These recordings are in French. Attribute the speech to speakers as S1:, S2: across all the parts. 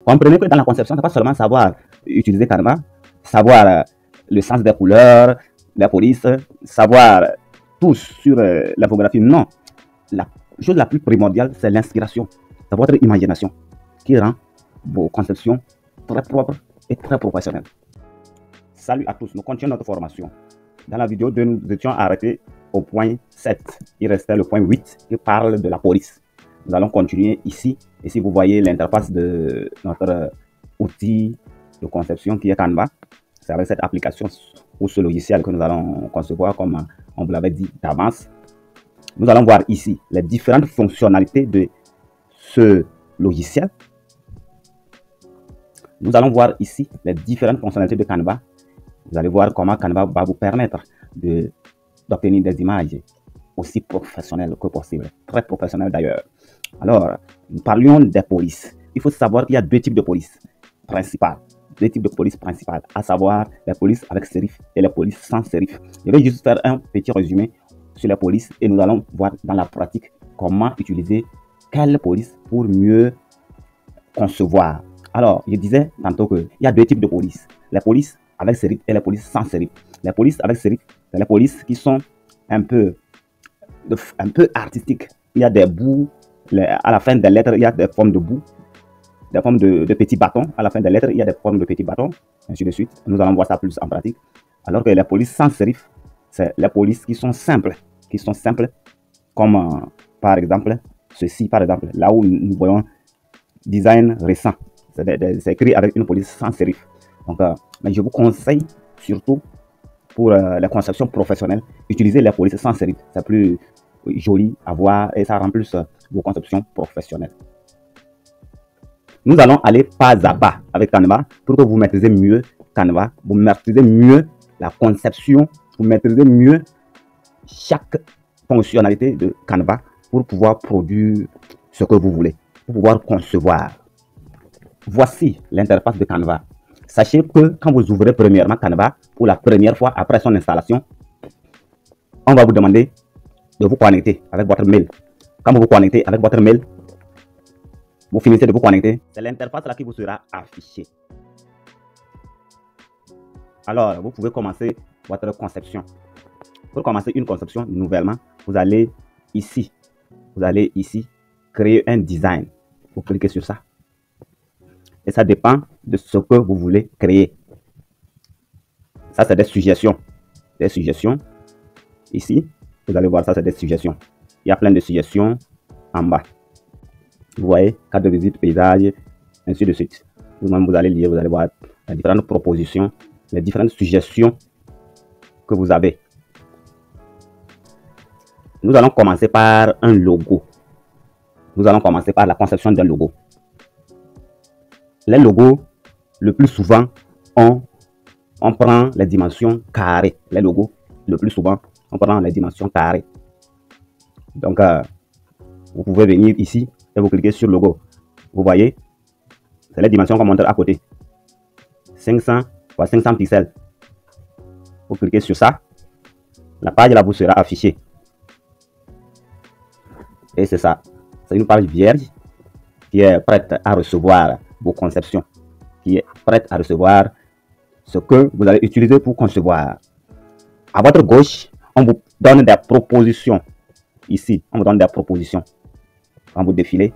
S1: Comprenez que dans la conception, ce n'est pas seulement savoir utiliser Canva, savoir le sens des couleurs, la police, savoir tout sur l'infographie. Non. La chose la plus primordiale, c'est l'inspiration. C'est votre imagination qui rend vos conceptions très propres et très professionnelles. Salut à tous, nous continuons notre formation. Dans la vidéo 2, nous étions arrêtés au point 7. Il restait le point 8 qui parle de la police. Nous allons continuer ici. Et si vous voyez l'interface de notre outil de conception qui est Canva, c'est avec cette application ou ce logiciel que nous allons concevoir comme on vous l'avait dit d'avance. Nous allons voir ici les différentes fonctionnalités de ce logiciel. Nous allons voir ici les différentes fonctionnalités de Canva. Vous allez voir comment Canva va vous permettre d'obtenir des images aussi professionnelles que possible. Très professionnelles d'ailleurs. Alors, nous parlions des polices. Il faut savoir qu'il y a deux types de police principales. Deux types de police principales, à savoir les polices avec sérif et les polices sans sérif. Je vais juste faire un petit résumé sur les polices et nous allons voir dans la pratique comment utiliser quelle police pour mieux concevoir. Alors, je disais tantôt qu'il y a deux types de police. Les polices avec sérif et les polices sans sérif. Les polices avec sérif, c'est les polices qui sont un peu artistiques. Il y a des bouts, à la fin des lettres, il y a des formes de bouts, des formes de petits bâtons. À la fin des lettres, il y a des formes de petits bâtons, ainsi de suite. Nous allons voir ça plus en pratique. Alors que les polices sans sérif, c'est les polices qui sont simples, comme par exemple ceci, par exemple, là où nous voyons design récent. C'est écrit avec une police sans sérif. Donc, mais je vous conseille surtout pour la conception professionnelle, utiliser les polices sans sérif. C'est plus joli à voir et ça rend plus vos conceptions professionnelles. Nous allons aller pas à pas avec Canva pour que vous maîtrisez mieux Canva, vous maîtrisez mieux la conception, vous maîtrisez mieux chaque fonctionnalité de Canva pour pouvoir produire ce que vous voulez, pour pouvoir concevoir. Voici l'interface de Canva. Sachez que quand vous ouvrez premièrement Canva pour la première fois après son installation, on va vous demander de vous connecter avec votre mail. Quand vous vous connectez avec votre mail, vous finissez de vous connecter, c'est l'interface là qui vous sera affichée. Alors, vous pouvez commencer votre conception. Pour commencer une conception nouvellement, vous allez ici, créer un design. Vous cliquez sur ça. Et ça dépend de ce que vous voulez créer. Ça, c'est des suggestions. Des suggestions. Ici, vous allez voir ça, c'est des suggestions. Il y a plein de suggestions en bas. Vous voyez, carte de visite, paysage, ainsi de suite. Vous-même, vous allez lire, vous allez voir les différentes propositions, les différentes suggestions que vous avez. Nous allons commencer par un logo. Nous allons commencer par la conception d'un logo. Les logos, le plus souvent, on prend les dimensions carrées. Les logos, le plus souvent, on prend les dimensions carrées. Donc, vous pouvez venir ici et vous cliquez sur logo. Vous voyez, c'est les dimensions qu'on montre à côté. 500 par 500 pixels. Vous cliquez sur ça. La page là vous sera affichée. Et c'est ça. C'est une page vierge qui est prête à recevoir vos conceptions, qui est prête à recevoir ce que vous allez utiliser pour concevoir. À votre gauche, on vous donne des propositions. Ici, on vous donne des propositions. Quand vous défilez,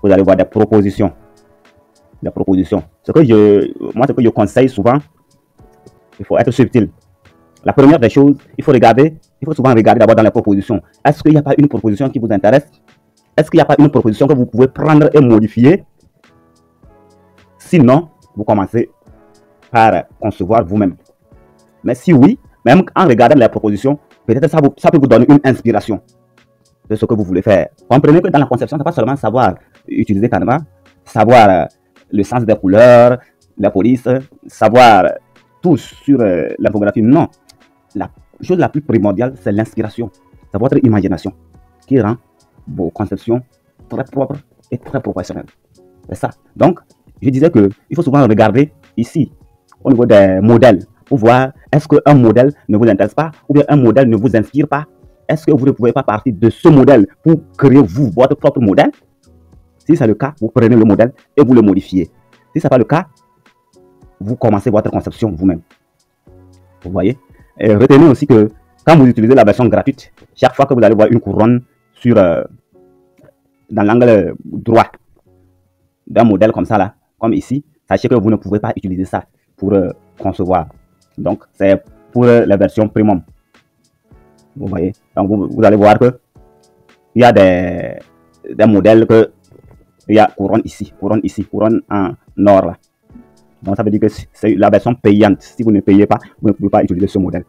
S1: vous allez voir des propositions. Des propositions. Ce que je conseille souvent, il faut être subtil. La première des choses, il faut souvent regarder d'abord dans les propositions. Est-ce qu'il n'y a pas une proposition qui vous intéresse? Est-ce qu'il n'y a pas une proposition que vous pouvez prendre et modifier? Sinon, vous commencez par concevoir vous-même. Mais si oui, même en regardant les propositions, peut-être ça peut vous donner une inspiration de ce que vous voulez faire. Comprenez que dans la conception, ce n'est pas seulement savoir utiliser Canva, savoir le sens des couleurs, la police, savoir tout sur l'infographie. Non. La chose la plus primordiale, c'est l'inspiration. C'est votre imagination qui rend vos conceptions très propres et très professionnelles. C'est ça. Donc, je disais qu'il faut souvent regarder ici, au niveau des modèles, pour voir est-ce qu'un modèle ne vous intéresse pas ou bien un modèle ne vous inspire pas. Est-ce que vous ne pouvez pas partir de ce modèle pour créer vous, votre propre modèle? Si c'est le cas, vous prenez le modèle et vous le modifiez. Si ce n'est pas le cas, vous commencez votre conception vous-même. Vous voyez? Et retenez aussi que quand vous utilisez la version gratuite, chaque fois que vous allez voir une couronne sur, dans l'angle droit d'un modèle comme ça, là, comme ici, sachez que vous ne pouvez pas utiliser ça pour concevoir. Donc, c'est pour la version premium. Vous voyez? Donc, vous allez voir que il y a des modèles que il y a couronne ici, couronne en or là. Donc, ça veut dire que c'est la version payante. Si vous ne payez pas, vous ne pouvez pas utiliser ce modèle.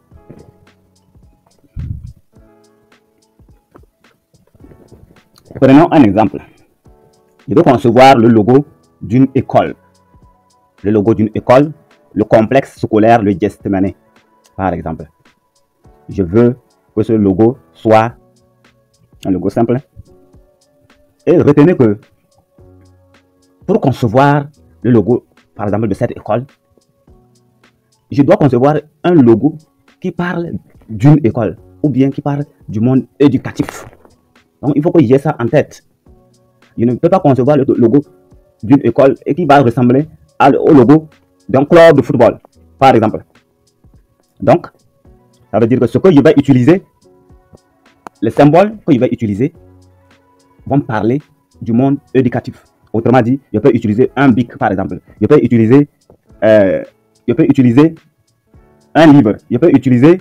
S1: Prenons un exemple. Je veux concevoir le logo d'une école. Le logo d'une école, le complexe scolaire, le Gethsemane, par exemple. Je veux que ce logo soit un logo simple. Et retenez que pour concevoir le logo, par exemple, de cette école, je dois concevoir un logo qui parle d'une école ou bien qui parle du monde éducatif. Donc, il faut que j'ai ça en tête. Je ne peux pas concevoir le logo d'une école et qui va ressembler au logo d'un club de football, par exemple. Donc, ça veut dire que ce que je vais utiliser, les symboles que je vais utiliser vont parler du monde éducatif. Autrement dit, je peux utiliser un bic, par exemple. Je peux utiliser un livre. Je peux utiliser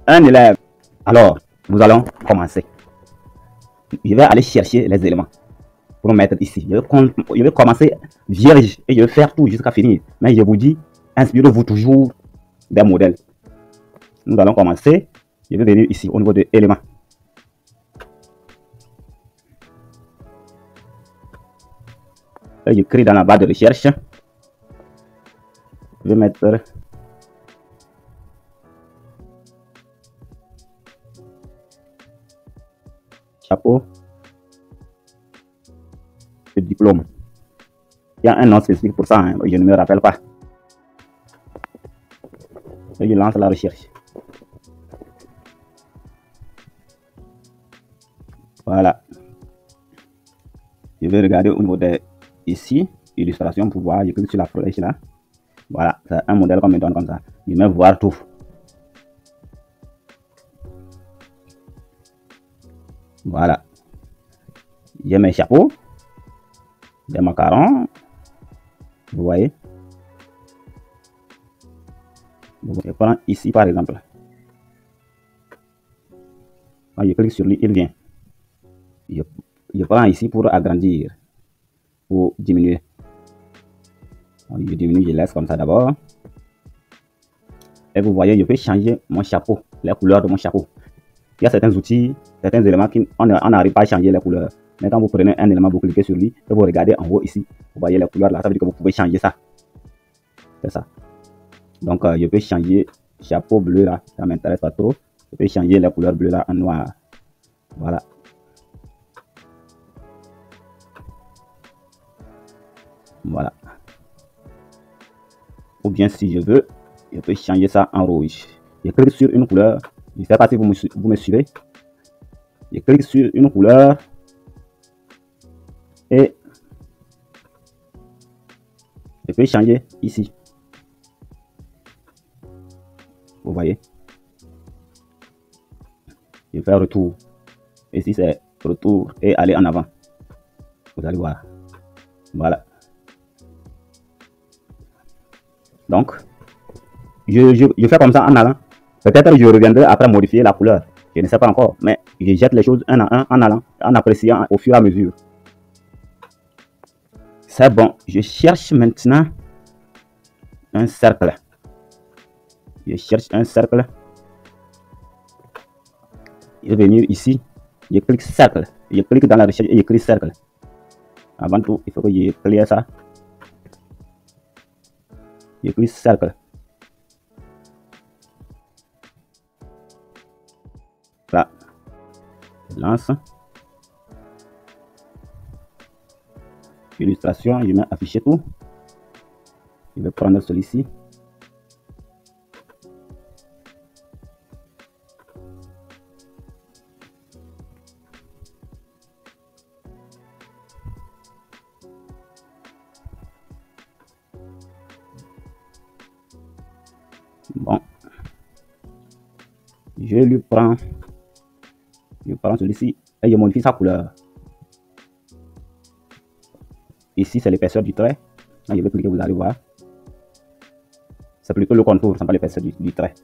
S1: un élève. Alors, nous allons commencer. Je vais aller chercher les éléments pour mettre ici. Je vais commencer vierge et je vais faire tout jusqu'à finir. Mais je vous dis, inspirez-vous toujours des modèles. Nous allons commencer. Je vais venir ici au niveau de éléments. J'écris dans la barre de recherche. Je vais mettre chapeau de diplôme. Il y a un nom spécifique pour ça, hein, je ne me rappelle pas. Et je lance la recherche. Voilà. Je vais regarder au niveau de ici, illustration pour voir. Je clique sur la flèche là. Voilà, c'est un modèle qu'on me donne comme ça. Je vais voir tout. Voilà. J'ai mes chapeaux, des macarons. Vous voyez. Je prends ici par exemple. Quand je clique sur lui, il vient. Je prends ici pour agrandir, pour diminuer. Donc, je diminue, je laisse comme ça d'abord. Et vous voyez, je peux changer mon chapeau, les couleurs de mon chapeau. Il y a certains outils, certains éléments qu'on n'arrive pas à changer les couleurs. Mais quand vous prenez un élément, vous cliquez sur lui et vous regardez en haut ici, vous voyez les couleurs là, ça veut dire que vous pouvez changer ça. C'est ça. Donc, je peux changer chapeau bleu là, ça ne m'intéresse pas trop. Je peux changer les couleurs bleues là en noir. Voilà. Voilà. Ou bien si je veux, je peux changer ça en rouge. Je clique sur une couleur. Je ne sais pas si vous me suivez. Je clique sur une couleur et je peux changer ici. Vous voyez. Je fais retour. Ici c'est retour et aller en avant. Vous allez voir. Voilà. Donc, je fais comme ça en allant. Peut-être je reviendrai après modifier la couleur. Je ne sais pas encore, mais je jette les choses un à un en allant, en appréciant au fur et à mesure. C'est bon. Je cherche maintenant un cercle. Je cherche un cercle. Je vais venir ici. Je clique cercle. Je clique dans la recherche et je clique cercle. Avant tout, il faut que je clear ça. Je clique cercle. Là. Je lance. Illustration, je mets afficher tout. Je vais prendre celui-ci. Bon, je prends celui-ci et je modifie sa couleur. Ici, c'est l'épaisseur du trait. Quand je vais cliquer, vous allez voir. C'est plutôt le contour, ce n'est pas l'épaisseur du trait.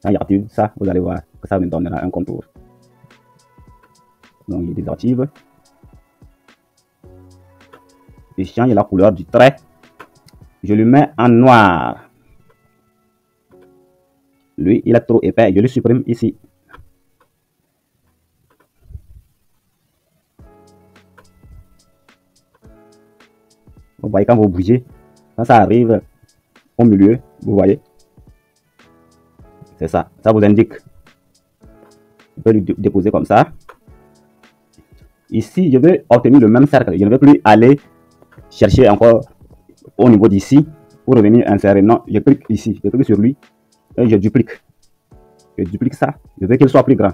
S1: Quand j'active ça, vous allez voir que ça me donnera un contour. Donc, je désactive. Je change la couleur du trait. Je le mets en noir. Lui, il est trop épais. Je le supprime ici. Vous voyez, quand vous bougez, quand ça arrive au milieu, vous voyez, c'est ça. Ça vous indique. Je peux le déposer comme ça. Ici, je vais obtenir le même cercle. Je ne vais plus aller chercher encore au niveau d'ici pour revenir insérer. Non, je clique ici. Je clique sur lui et je duplique. Je duplique ça. Je veux qu'il soit plus grand.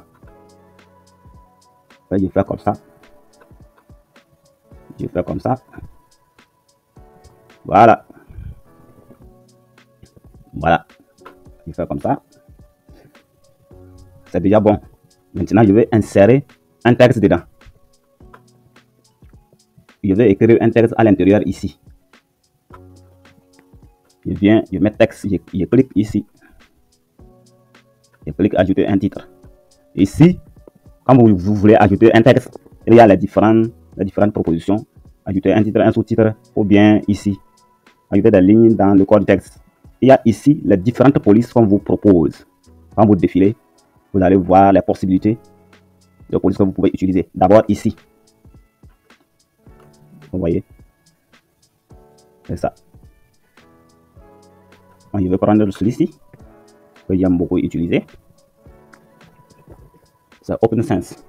S1: Je fais comme ça. Je fais comme ça. Voilà. Voilà. Je fais comme ça. C'est déjà bon. Maintenant, je vais insérer un texte dedans. Je vais écrire un texte à l'intérieur ici. Je viens, je mets texte, je clique ici. Je clique ajouter un titre. Ici, quand vous voulez ajouter un texte, il y a les différentes propositions. Ajouter un titre, un sous-titre, ou bien ici, ajouter des lignes dans le corps du texte. Il y a ici les différentes polices qu'on vous propose. Quand vous défilez, vous allez voir les possibilités de police que vous pouvez utiliser. D'abord ici. Vous voyez, c'est ça. Donc, je vais prendre celui-ci que j'aime beaucoup utiliser. C'est OpenSense.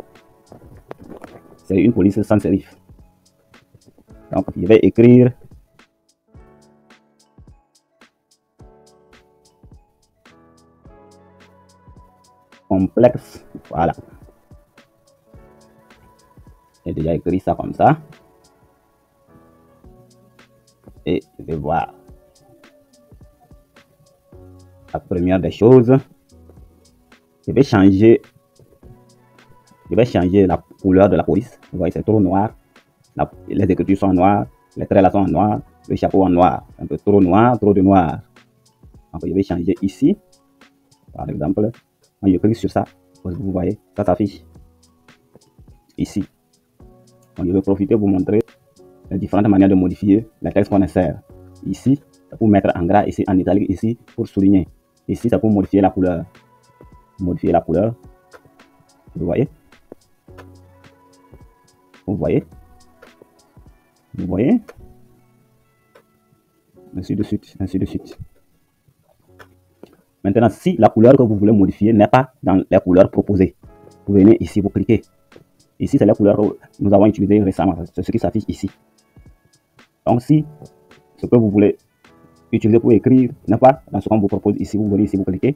S1: C'est une police sans sérif. Donc, je vais écrire complexe. Voilà. J'ai déjà écrit ça comme ça. Et je vais voir. La première des choses, je vais changer la couleur de la police. Vous voyez, c'est trop noir. Les écritures sont noires, les traits là sont en noir, le chapeau en noir. Un peu trop noir, trop de noir. Donc, je vais changer ici. Par exemple, quand je clique sur ça, vous voyez, ça s'affiche ici. Donc, je vais profiter pour vous montrer les différentes manières de modifier les textes qu'on insère. Ici, c'est pour mettre en gras, ici en italique, ici pour souligner. Ici, c'est pour modifier la couleur. Modifier la couleur. Vous voyez? Vous voyez? Vous voyez? Ainsi de suite, ainsi de suite. Maintenant, si la couleur que vous voulez modifier n'est pas dans les couleurs proposées, vous venez ici, vous cliquez. Ici, c'est la couleur que nous avons utilisée récemment. C'est ce qui s'affiche ici. Donc, si ce que vous voulez utiliser pour écrire n'est pas dans ce qu'on vous propose ici, vous venez ici, vous cliquez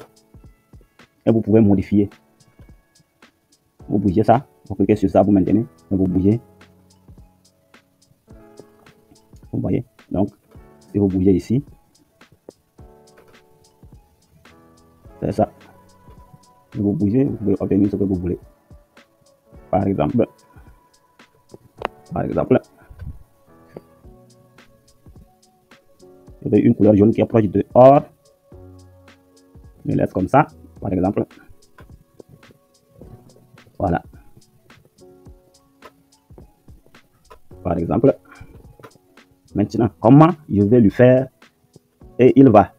S1: et vous pouvez modifier. Vous bougez ça, vous cliquez sur ça, vous maintenez et vous bougez. Vous voyez? Donc, si vous bougez ici, c'est ça. Si vous bougez, vous pouvez obtenir ce que vous voulez. Par exemple, je veux une couleur jaune qui est proche de or. Je laisse comme ça, par exemple. Voilà. Par exemple. Maintenant, comment je vais lui faire? Et il va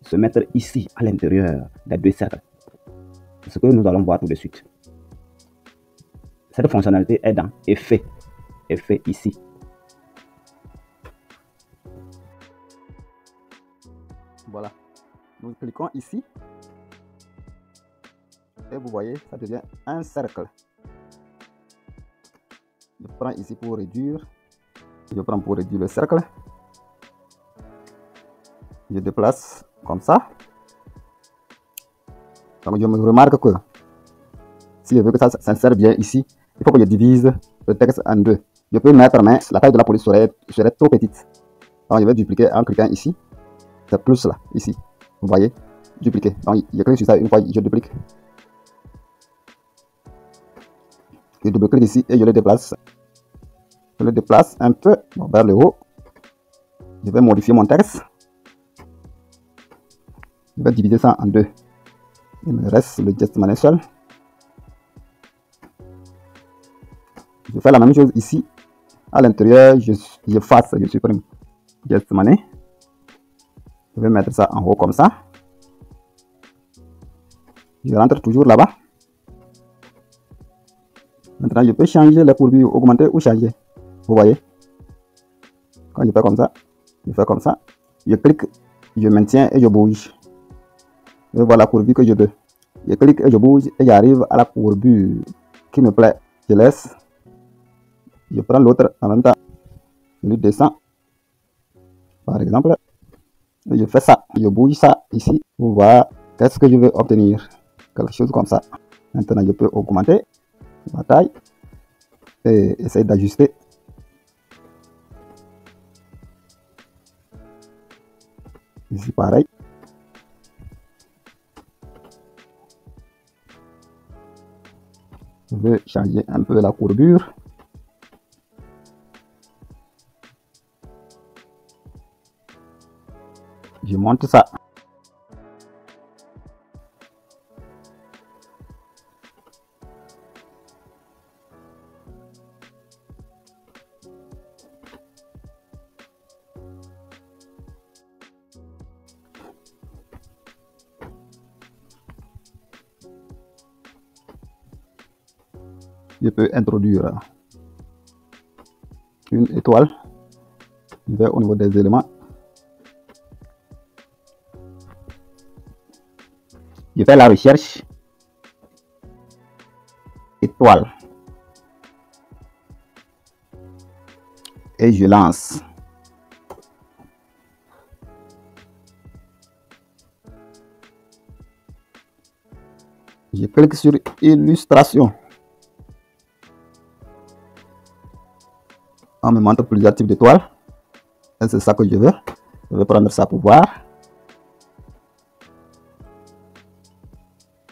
S1: se mettre ici, à l'intérieur des deux cercles. C'est ce que nous allons voir tout de suite. Cette fonctionnalité est dans Effet. Effet ici. Voilà. Nous cliquons ici. Et vous voyez, ça devient un cercle. Je prends ici pour réduire. Je prends pour réduire le cercle. Je déplace comme ça. Donc je me remarque que si je veux que ça s'insère bien ici, il faut que je divise le texte en deux. Je peux mettre, mais la taille de la police serait trop petite. Donc je vais dupliquer en cliquant ici. C'est plus là, ici. Vous voyez, dupliquer. Donc, je clique sur ça une fois, je duplique. Je double-clique ici et je le déplace. Je le déplace un peu vers le haut. Je vais modifier mon texte. Je vais diviser ça en deux. Il me reste le geste manuel. Je fais la même chose ici. À l'intérieur, je supprime geste manuel. Je vais mettre ça en haut comme ça. Je rentre toujours là-bas. Maintenant, je peux changer la courbure, augmenter ou changer. Vous voyez? Quand je fais comme ça, je fais comme ça. Je clique, je maintiens et je bouge. Je vois la courbure que je veux. Je clique et je bouge et j'arrive à la courbure qui me plaît. Je laisse. Je prends l'autre en même temps. Je lui descends. Par exemple, je fais ça. Je bouge ça ici pour voir qu'est-ce que je veux obtenir. Quelque chose comme ça. Maintenant, je peux augmenter la taille et essayer d'ajuster. Ici, pareil. Je vais changer un peu la courbure. Je monte ça. Je peux introduire une étoile. Je vais au niveau des éléments. Je fais la recherche étoile et je lance. Je clique sur illustration. On me montre plusieurs types d'étoiles. Et c'est ça que je veux. Je vais prendre ça pour voir.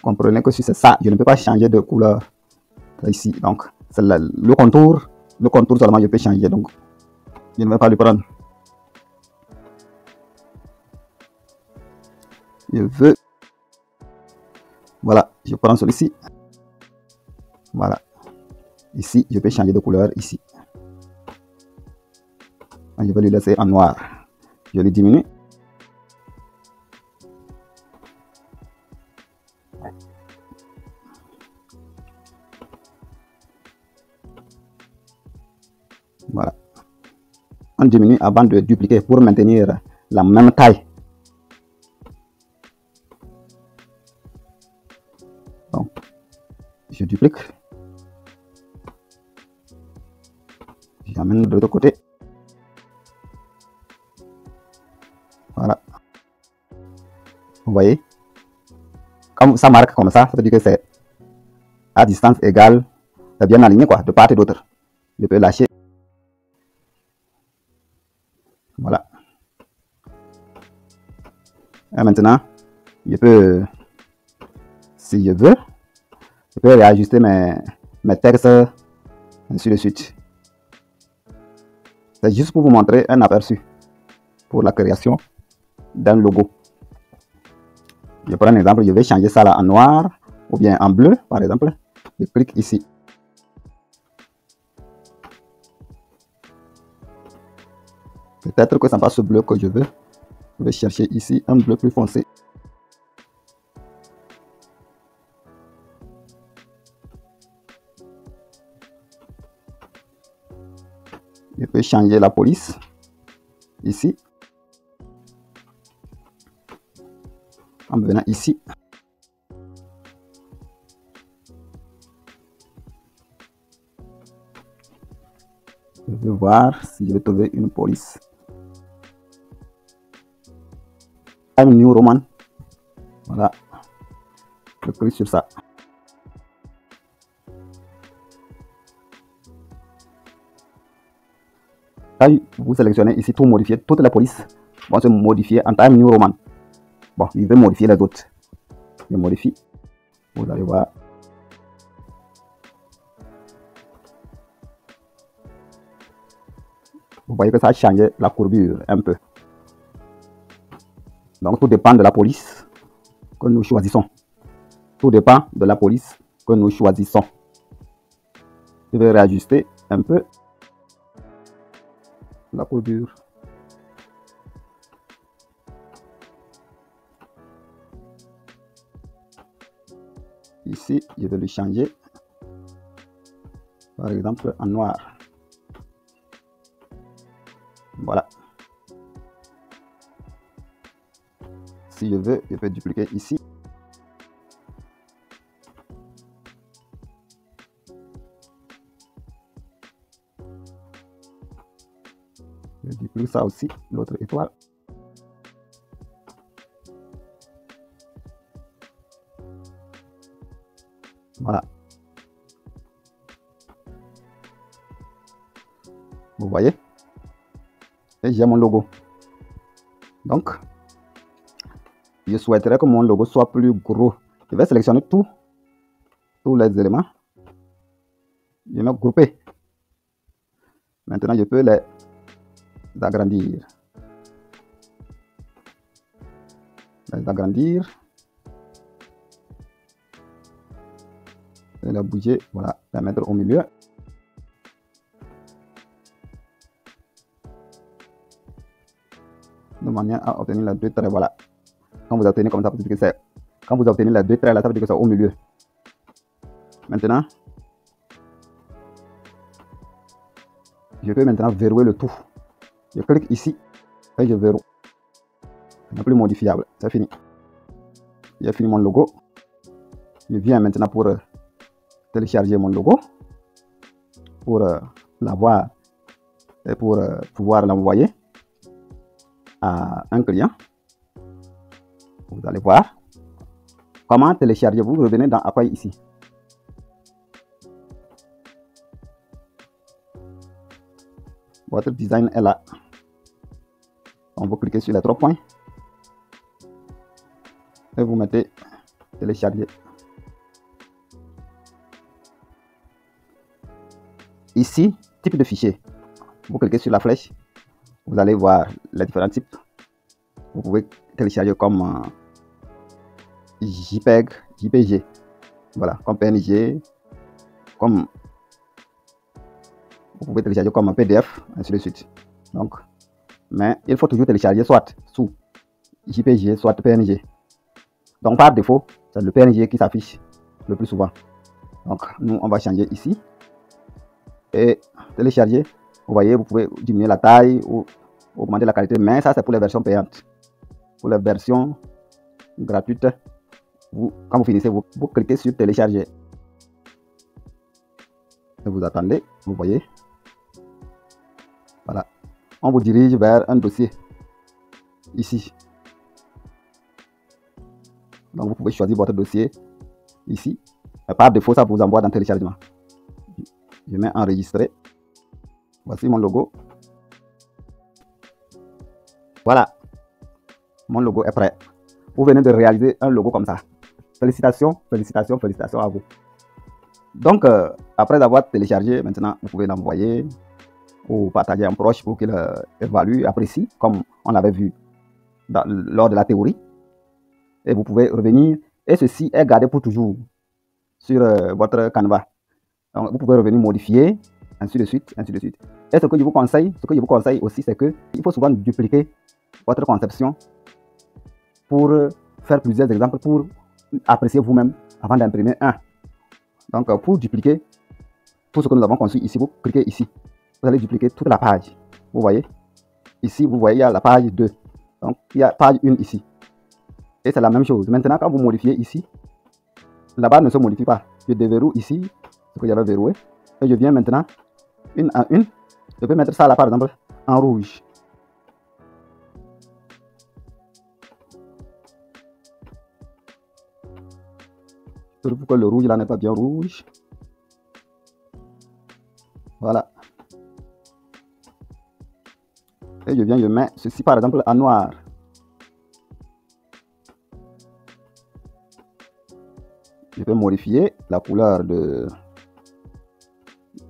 S1: Comprenez que si c'est ça, je ne peux pas changer de couleur ici. Donc, c'est le contour. Le contour seulement, je peux changer. Donc, je ne vais pas le prendre. Je veux. Voilà, je prends celui-ci. Voilà. Ici, je peux changer de couleur ici. Je vais le laisser en noir. Je le diminue. Voilà. On diminue avant de dupliquer pour maintenir la même taille. Donc, je duplique. J'amène de l'autre côté. Voilà. Vous voyez? Comme ça marque comme ça veut dire que c'est à distance égale, c'est bien aligné quoi, de part et d'autre. Je peux lâcher. Voilà. Et maintenant, je peux, si je veux, je peux réajuster mes textes, ainsi de suite. C'est juste pour vous montrer un aperçu pour la création d'un logo. Je prends un exemple, je vais changer ça là en noir ou bien en bleu par exemple. Je clique ici. Peut-être que ça passe ce bleu que je veux. Je vais chercher ici un bleu plus foncé. Je peux changer la police ici. En venant ici. Je vais voir si je vais trouver une police. Time New Roman. Voilà. Je clique sur ça. Quand vous sélectionnez ici tout modifier, toutes les polices vont se modifier en Time New Roman. Bon, je vais modifier les autres. Je modifie. Vous allez voir. Vous voyez que ça a changé la courbure un peu. Donc, tout dépend de la police que nous choisissons. Tout dépend de la police que nous choisissons. Je vais réajuster un peu la courbure. Ici, je vais le changer. Par exemple, en noir. Voilà. Si je peux dupliquer ici. Je duplique ça aussi, l'autre étoile. Voilà. Vous voyez? Et j'ai mon logo. Donc, je souhaiterais que mon logo soit plus gros. Je vais sélectionner tous les éléments. Je vais grouper. Maintenant, je peux les agrandir. Les agrandir. Et les bouger. Voilà. Les mettre au milieu. De manière à obtenir les deux traits. Voilà. Quand vous obtenez comme ça, vous dites que c'est. Quand vous obtenez les deux traits là, ça veut dire que c'est au milieu. Maintenant, je peux maintenant verrouiller le tout. Je clique ici et je verrouille. Ce n'est plus modifiable. C'est fini. J'ai fini mon logo. Je viens maintenant pour télécharger mon logo. Pour l'avoir et pour pouvoir l'envoyer à un client. Vous allez voir comment télécharger. Vous revenez dans Appareil ici. Votre design est là. On va cliquer sur les 3 points et vous mettez télécharger. Ici, type de fichier. Vous cliquez sur la flèche. Vous allez voir les différents types. Vous pouvez télécharger comme JPEG, JPG. Voilà, comme PNG, comme vous pouvez télécharger comme un PDF, ainsi de suite. Donc, mais il faut toujours télécharger soit sous JPG, soit PNG. Donc, par défaut, c'est le PNG qui s'affiche le plus souvent. Donc, nous, on va changer ici et télécharger. Vous voyez, vous pouvez diminuer la taille ou augmenter la qualité, mais ça, c'est pour les versions payantes. Pour les versions gratuites, quand vous finissez, vous cliquez sur télécharger. Et vous attendez, vous voyez. Voilà. On vous dirige vers un dossier. Ici. Donc vous pouvez choisir votre dossier ici. Par défaut, ça vous envoie dans téléchargement. Je mets enregistrer. Voici mon logo. Voilà. Mon logo est prêt. Vous venez de réaliser un logo comme ça. Félicitations, félicitations, félicitations à vous. Donc, après avoir téléchargé, maintenant, vous pouvez l'envoyer ou partager à un proche pour qu'il évalue, apprécie, comme on l'avait vu lors de la théorie. Et vous pouvez revenir. Et ceci est gardé pour toujours sur votre Canva. Donc, vous pouvez revenir modifier, ainsi de suite, ainsi de suite. Et ce que je vous conseille aussi, c'est qu'il faut souvent dupliquer votre conception pour faire plusieurs exemples, pour apprécier vous-même avant d'imprimer un. Donc, pour dupliquer tout ce que nous avons conçu ici, vous cliquez ici. Vous allez dupliquer toute la page. Vous voyez? Ici, vous voyez, il y a la page 2. Donc, il y a page 1 ici. Et c'est la même chose. Maintenant, quand vous modifiez ici, la barre ne se modifie pas. Je déverrouille ici, ce que j'avais verrouillé. Et je viens maintenant, une à une. Je peux mettre ça là, par exemple, en rouge. Je trouve que le rouge là n'est pas bien rouge. Voilà. Et je mets ceci par exemple en noir. Je peux modifier la couleur de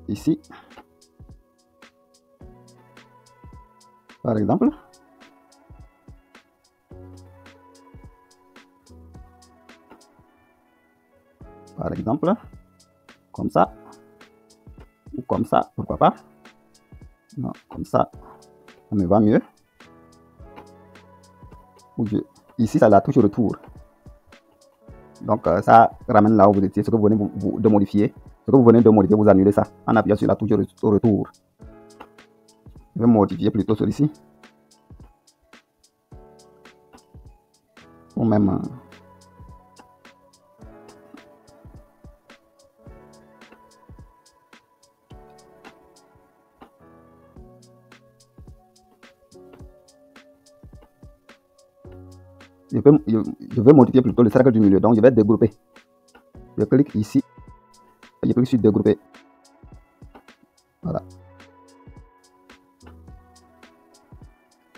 S1: ici. Par exemple. Par exemple, comme ça. Ou comme ça, pourquoi pas. Non, comme ça me va mieux. Ici, ça la touche retour. Donc, ça ramène là où vous étiez. Ce que vous venez de modifier. Ce que vous venez de modifier, vous annulez ça en appuyant sur la touche retour. Je vais modifier plutôt celui-ci. Ou même... je vais modifier plutôt le cercle du milieu. Donc, je vais dégrouper. Je clique ici. Je clique sur dégrouper. Voilà.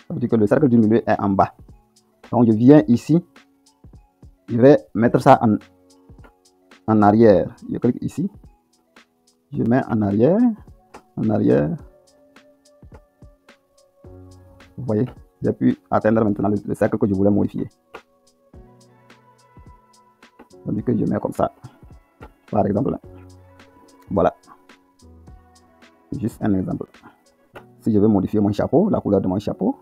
S1: Ça veut dire que le cercle du milieu est en bas. Donc, je viens ici. Je vais mettre ça en arrière. Je clique ici. Je mets en arrière. En arrière. Vous voyez, j'ai pu atteindre maintenant le cercle que je voulais modifier. Donc, que je mets comme ça. Par exemple. Voilà. Juste un exemple. Si je veux modifier mon chapeau, la couleur de mon chapeau,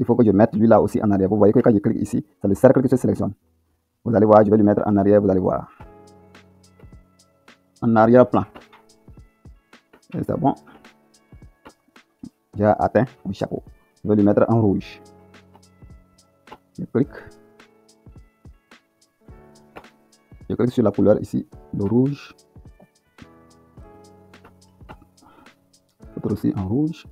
S1: il faut que je mette lui là aussi en arrière. Vous voyez que quand je clique ici, c'est le cercle que je sélectionne. Vous allez voir, je vais lui mettre en arrière, vous allez voir. En arrière-plan. Et c'est bon. J'ai atteint mon chapeau. Je vais lui mettre en rouge. Je clique. Je clique sur la couleur ici, le rouge. L'autre aussi en rouge.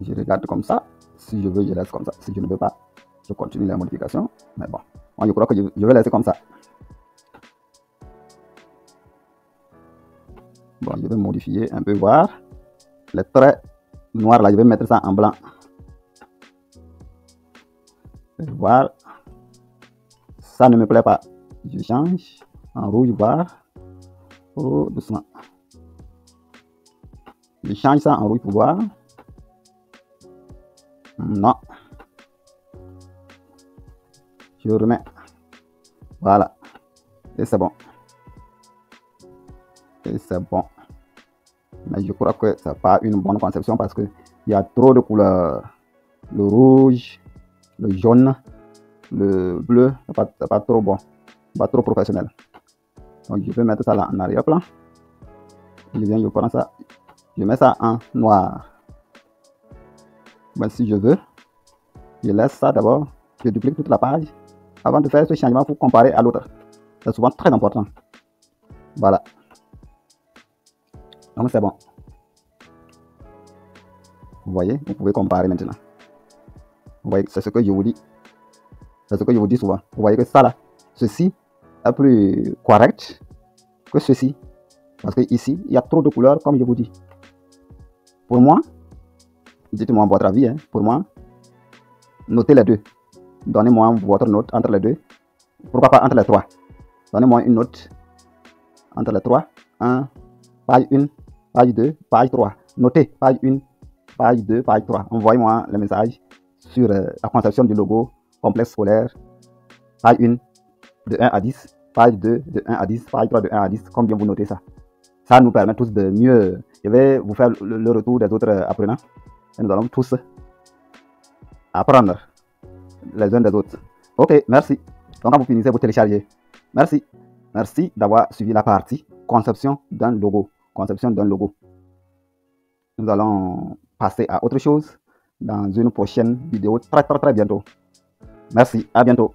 S1: Je regarde comme ça. Si je veux, je laisse comme ça. Si je ne veux pas, je continue la modification. Mais bon, moi, je crois que je vais laisser comme ça. Bon, je vais modifier un peu, voir. Les traits noirs là, je vais mettre ça en blanc. Voir. Ça ne me plaît pas. Je change en rouge, voir. Oh, doucement. Je change ça en rouge pour voir. Non. Je remets. Voilà. Et c'est bon. Et c'est bon. Mais je crois que c'est pas une bonne conception parce qu'il y a trop de couleurs. Le rouge, le jaune, le bleu, c'est pas trop bon. Pas trop professionnel. Donc je vais mettre ça là en arrière-plan. Je prends ça. Je mets ça en noir. Mais si je veux, je laisse ça d'abord. Je duplique toute la page avant de faire ce changement pour comparer à l'autre. C'est souvent très important. Voilà. Donc c'est bon. Vous voyez, vous pouvez comparer maintenant. Vous voyez, c'est ce que je vous dis. C'est ce que je vous dis souvent. Vous voyez que ça là, ceci est plus correct que ceci. Parce que ici, il y a trop de couleurs, comme je vous dis. Pour moi, dites-moi votre avis, hein, pour moi, notez les deux. Donnez-moi votre note entre les deux. Pourquoi pas entre les trois? Donnez-moi une note entre les trois. 1, page 1, page 2, page 3. Notez page 1, page 2, page 3. Envoyez-moi le message sur la conception du logo complexe scolaire. Page 1 de 1 à 10, page 2 de 1 à 10, page 3 de 1 à 10. Combien vous notez ça? Ça nous permet tous de mieux. Je vais vous faire le retour des autres apprenants. Et nous allons tous apprendre les uns des autres. Ok, merci. Donc quand vous finissez, vous téléchargez. Merci. Merci d'avoir suivi la partie conception d'un logo. Conception d'un logo. Nous allons passer à autre chose dans une prochaine vidéo très bientôt. Merci, à bientôt.